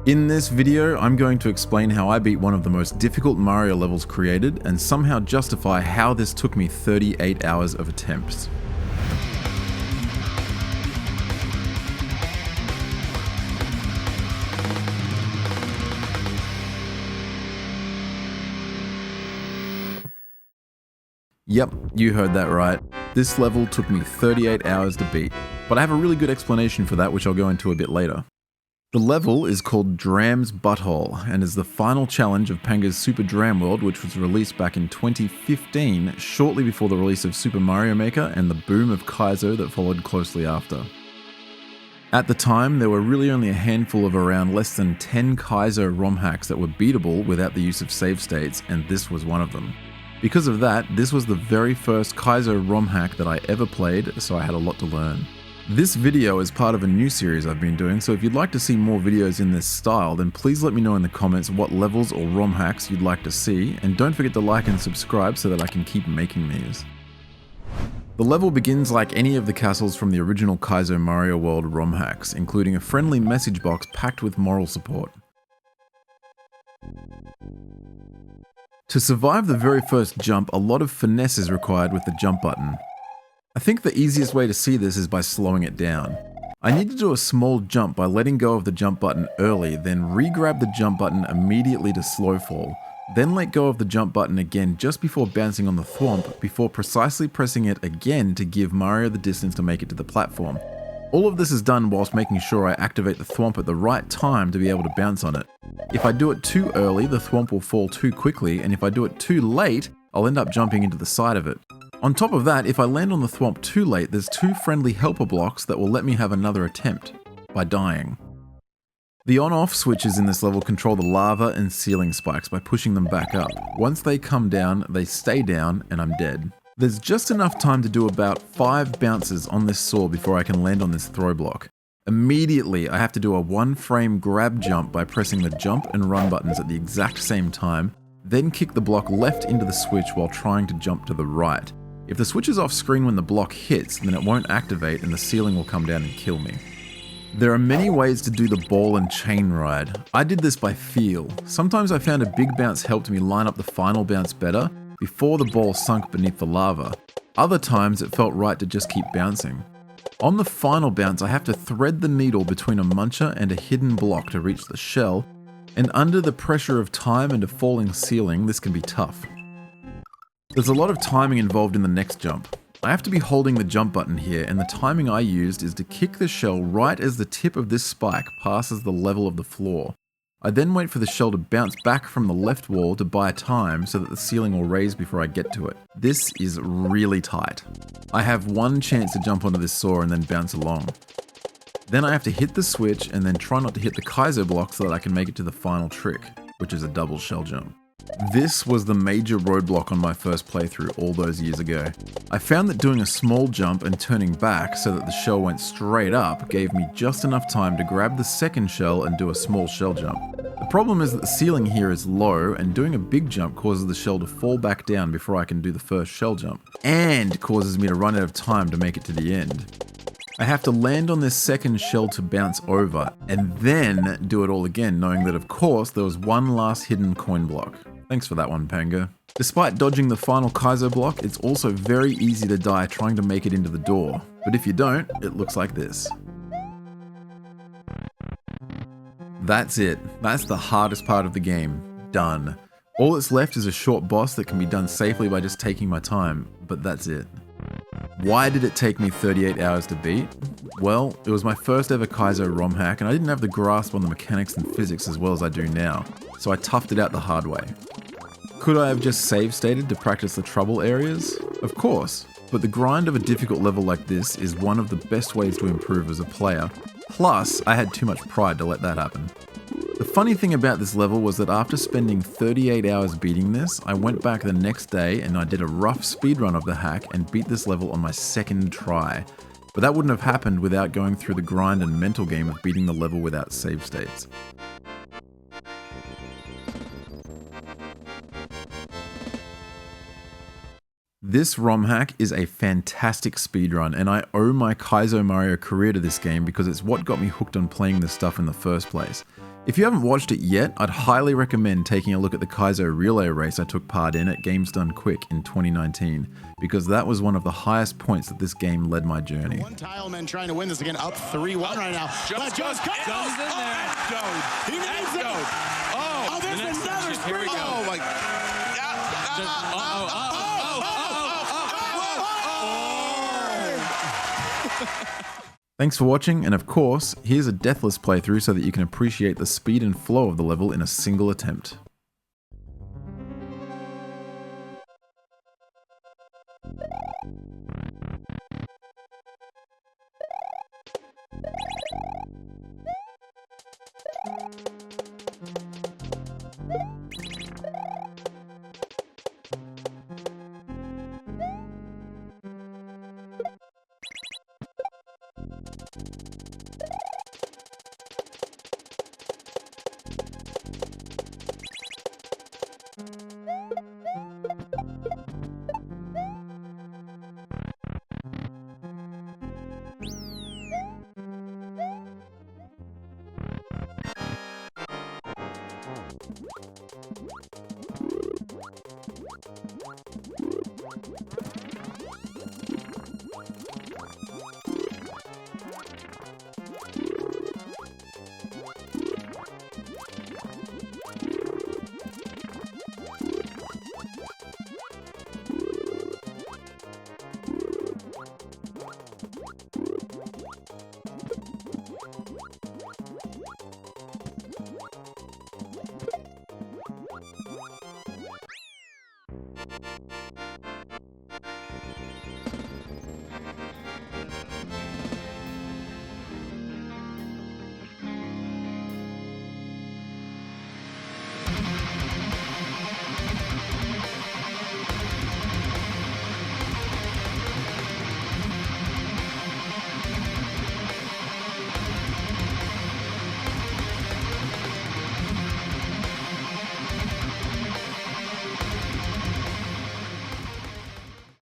In this video, I'm going to explain how I beat one of the most difficult Mario levels created and somehow justify how this took me 38 hours of attempts. Yep, you heard that right. This level took me 38 hours to beat, but I have a really good explanation for that which I'll go into a bit later. The level is called Dram's Butthole and is the final challenge of Panga's Super Dram World, which was released back in 2015, shortly before the release of Super Mario Maker and the boom of Kaizo that followed closely after. At the time, there were really only a handful of around less than 10 Kaizo ROM hacks that were beatable without the use of save states, and this was one of them. Because of that, this was the very first Kaizo ROM hack that I ever played, so I had a lot to learn. This video is part of a new series I've been doing, so if you'd like to see more videos in this style, then please let me know in the comments what levels or ROM hacks you'd like to see, and don't forget to like and subscribe so that I can keep making these. The level begins like any of the castles from the original Kaizo Mario World ROM hacks, including a friendly message box packed with moral support. To survive the very first jump, a lot of finesse is required with the jump button. I think the easiest way to see this is by slowing it down. I need to do a small jump by letting go of the jump button early, then re-grab the jump button immediately to slow fall, then let go of the jump button again just before bouncing on the thwomp, before precisely pressing it again to give Mario the distance to make it to the platform. All of this is done whilst making sure I activate the thwomp at the right time to be able to bounce on it. If I do it too early, the thwomp will fall too quickly, and if I do it too late, I'll end up jumping into the side of it. On top of that, if I land on the thwomp too late, there's two friendly helper blocks that will let me have another attempt, by dying. The on-off switches in this level control the lava and ceiling spikes by pushing them back up. Once they come down, they stay down, and I'm dead. There's just enough time to do about 5 bounces on this saw before I can land on this throw block. Immediately, I have to do a 1-frame grab jump by pressing the jump and run buttons at the exact same time, then kick the block left into the switch while trying to jump to the right. If the switch is off screen when the block hits, then it won't activate and the ceiling will come down and kill me. There are many ways to do the ball and chain ride. I did this by feel. Sometimes I found a big bounce helped me line up the final bounce better before the ball sunk beneath the lava. Other times it felt right to just keep bouncing. On the final bounce, I have to thread the needle between a muncher and a hidden block to reach the shell, and under the pressure of time and a falling ceiling, this can be tough. There's a lot of timing involved in the next jump. I have to be holding the jump button here, and the timing I used is to kick the shell right as the tip of this spike passes the level of the floor. I then wait for the shell to bounce back from the left wall to buy time so that the ceiling will raise before I get to it. This is really tight. I have one chance to jump onto this saw and then bounce along. Then I have to hit the switch and then try not to hit the Kaizo block so that I can make it to the final trick, which is a double shell jump. This was the major roadblock on my first playthrough all those years ago. I found that doing a small jump and turning back so that the shell went straight up gave me just enough time to grab the second shell and do a small shell jump. The problem is that the ceiling here is low, and doing a big jump causes the shell to fall back down before I can do the first shell jump, and causes me to run out of time to make it to the end. I have to land on this second shell to bounce over, and then do it all again, knowing that of course there was one last hidden coin block. Thanks for that one, Panga. Despite dodging the final Kaizo block, it's also very easy to die trying to make it into the door, but if you don't, it looks like this. That's it. That's the hardest part of the game. Done. All that's left is a short boss that can be done safely by just taking my time, but that's it. Why did it take me 38 hours to beat? Well, it was my first ever Kaizo ROM hack and I didn't have the grasp on the mechanics and physics as well as I do now, so I toughed it out the hard way. Could I have just save stated to practice the trouble areas? Of course, but the grind of a difficult level like this is one of the best ways to improve as a player. Plus, I had too much pride to let that happen. The funny thing about this level was that after spending 38 hours beating this, I went back the next day and I did a rough speedrun of the hack and beat this level on my second try. But that wouldn't have happened without going through the grind and mental game of beating the level without save states. This ROM hack is a fantastic speedrun, and I owe my Kaizo Mario career to this game because it's what got me hooked on playing this stuff in the first place. If you haven't watched it yet, I'd highly recommend taking a look at the Kaizo relay race I took part in at Games Done Quick in 2019, because that was one of the highest points that this game led my journey. One Tileman trying to win this again, up 3-1 right now. Just goes in there. He needs it. Oh, there's another Here we go. Oh my. Thanks for watching, and of course, here's a Deathless playthrough so that you can appreciate the speed and flow of the level in a single attempt.